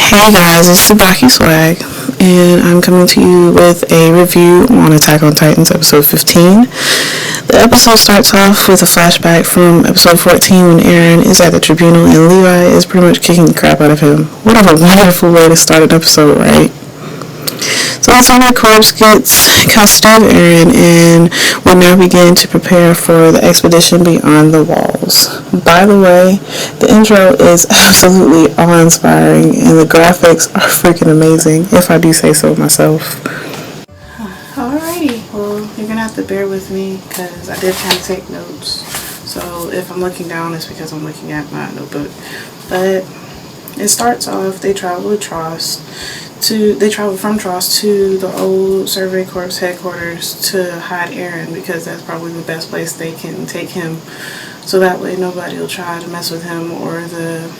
Hey guys, it's TsubakiSwagg, and I'm coming to you with a review on Attack on Titans episode 15. The episode starts off with a flashback from episode 14 when Eren is at the tribunal and Levi is pretty much kicking the crap out of him. What a wonderful way to start an episode, right? So the Samurai Corps gets custody of Eren and will now begin to prepare for the expedition beyond the walls. By the way, the intro is absolutely awe-inspiring and the graphics are freaking amazing, if I do say so myself. Alrighty, well, you're gonna have to bear with me because I did kind of take notes. So if I'm looking down, it's because I'm looking at my notebook. But it starts off, they travel from Tross to the old Survey Corps headquarters to hide Eren because that's probably the best place they can take him. So that way nobody will try to mess with him or the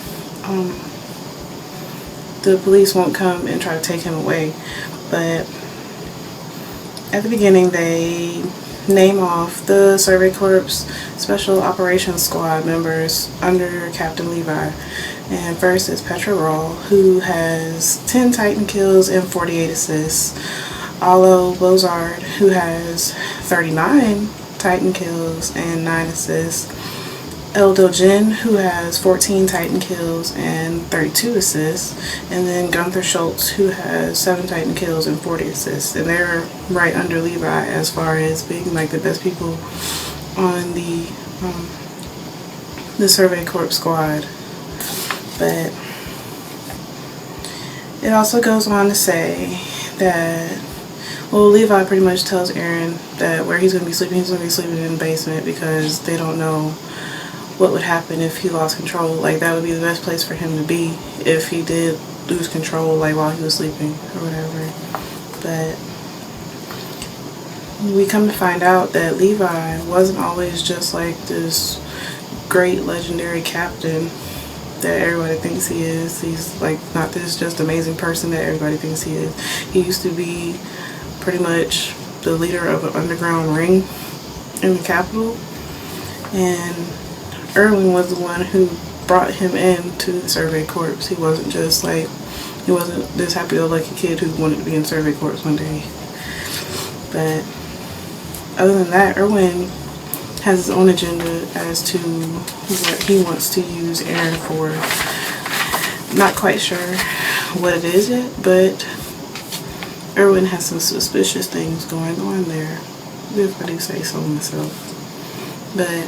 police won't come and try to take him away. But at the beginning they name off the Survey Corps Special Operations Squad members under Captain Levi. And first is Petra Raw, who has 10 Titan kills and 48 assists. Alo Bozard, who has 39 Titan kills and 9 assists. Eldo Jin, who has 14 Titan kills and 32 assists. And then Gunther Schultz, who has 7 Titan kills and 40 assists. And they're right under Levi as far as being like the best people on the Survey Corps squad. But it also goes on to say that, well, Levi pretty much tells Eren that where he's going to be sleeping, he's going to be sleeping in the basement because they don't know what would happen if he lost control. Like, that would be the best place for him to be if he did lose control, like, while he was sleeping or whatever. But we come to find out that Levi wasn't always just like this great legendary captain that everybody thinks he is. He's like not this just amazing person that everybody thinks he is. He used to be pretty much the leader of an underground ring in the capital, and Erwin was the one who brought him into the Survey Corps. He wasn't this happy-go-lucky kid who wanted to be in Survey Corps one day. But other than that, Erwin has his own agenda as to what he wants to use Eren for. Not quite sure what it is yet, but Erwin has some suspicious things going on there, if I do say so myself. But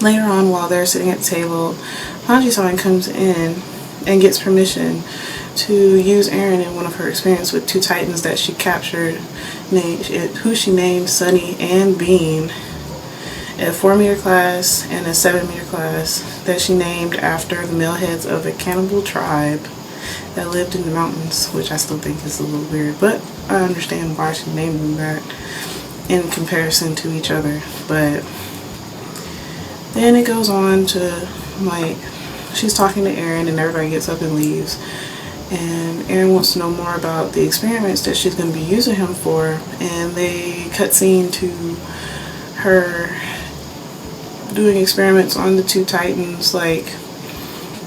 later on, while they're sitting at the table, Hanji-san comes in and gets permission to use Eren in one of her experiments with 2 Titans that she captured, who she named Sunny and Bean, a 4-meter class and a 7-meter class that she named after the male heads of a cannibal tribe that lived in the mountains, which I still think is a little weird, but I understand why she named them that in comparison to each other. But then it goes on to, like, she's talking to Eren and everybody gets up and leaves, and Eren wants to know more about the experiments that she's going to be using him for, and they cut scene to her doing experiments on the 2 Titans. Like,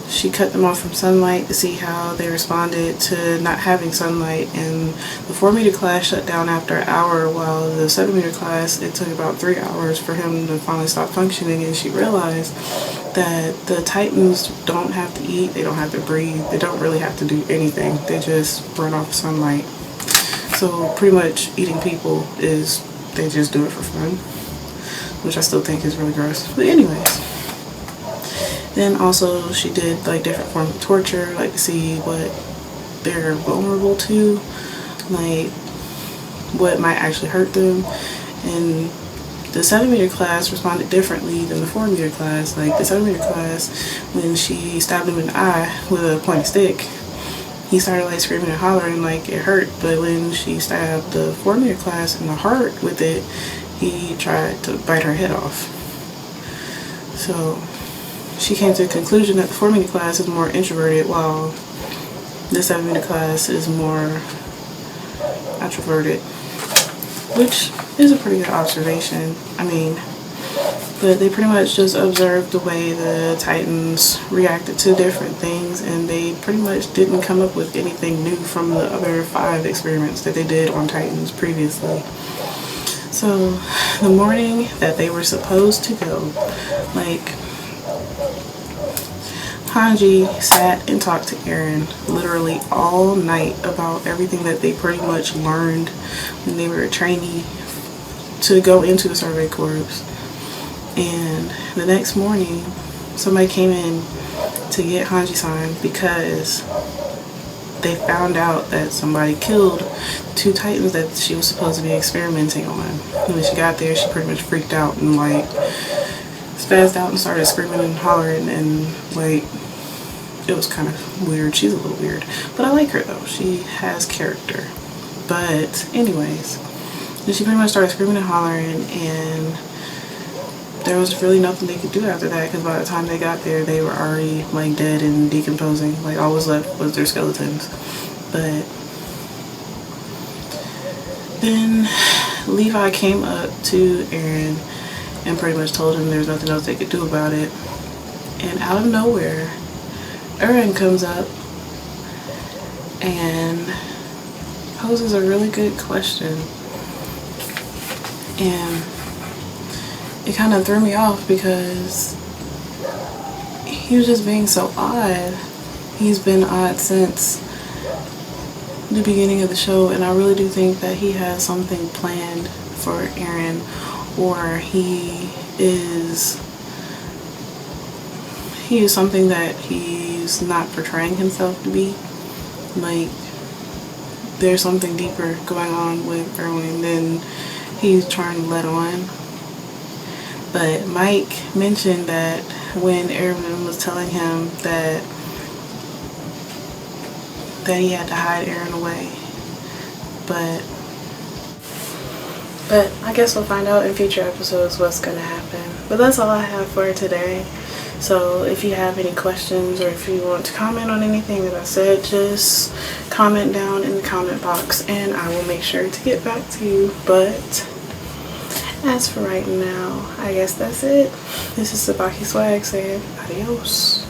she cut them off from sunlight to see how they responded to not having sunlight, and the 4-meter class shut down after an hour, while the 7-meter class, it took about 3 hours for him to finally stop functioning. And she realized that the Titans don't have to eat, they don't have to breathe, they don't really have to do anything, they just run off sunlight. So pretty much eating people is, they just do it for fun, which I still think is really gross. But anyways, then also she did like different forms of torture, like to see what they're vulnerable to, like what might actually hurt them. And the 7-meter class responded differently than the 4-meter class. Like the 7-meter class, when she stabbed him in the eye with a pointy stick, he started like screaming and hollering like it hurt. But when she stabbed the 4-meter class in the heart with it, he tried to bite her head off. So she came to the conclusion that the 4-meter class is more introverted while the 7-meter class is more extroverted, which is a pretty good observation. I mean, But they pretty much just observed the way the Titans reacted to different things, and they pretty much didn't come up with anything new from the other 5 experiments that they did on Titans previously. So the morning that they were supposed to go, like, Hanji sat and talked to Eren literally all night about everything that they pretty much learned when they were a trainee to go into the Survey Corps. And the next morning, somebody came in to get Hanji-san because they found out that somebody killed 2 Titans that she was supposed to be experimenting on. And when she got there, she pretty much freaked out and like spazzed out and started screaming and hollering, and like it was kind of weird. She's a little weird, but I like her though. She has character. But anyways, then she pretty much started screaming and hollering, and there was really nothing they could do after that, because by the time they got there, they were already like dead and decomposing. Like all was left was their skeletons. But then Levi came up to Eren and pretty much told him there's nothing else they could do about it. And out of nowhere, Eren comes up and poses a really good question. And it kind of threw me off because he was just being so odd. He's been odd since the beginning of the show, and I really do think that he has something planned for Eren, or he is something that he's not portraying himself to be. Like, there's something deeper going on with Erwin than he's trying to let on. But Mike mentioned that when Erwin was telling him that he had to hide Eren away. But I guess we'll find out in future episodes what's going to happen. But that's all I have for today. So if you have any questions, or if you want to comment on anything that I said, just comment down in the comment box and I will make sure to get back to you. But as for right now, I guess that's it. This is TsubakiSwagg saying adios.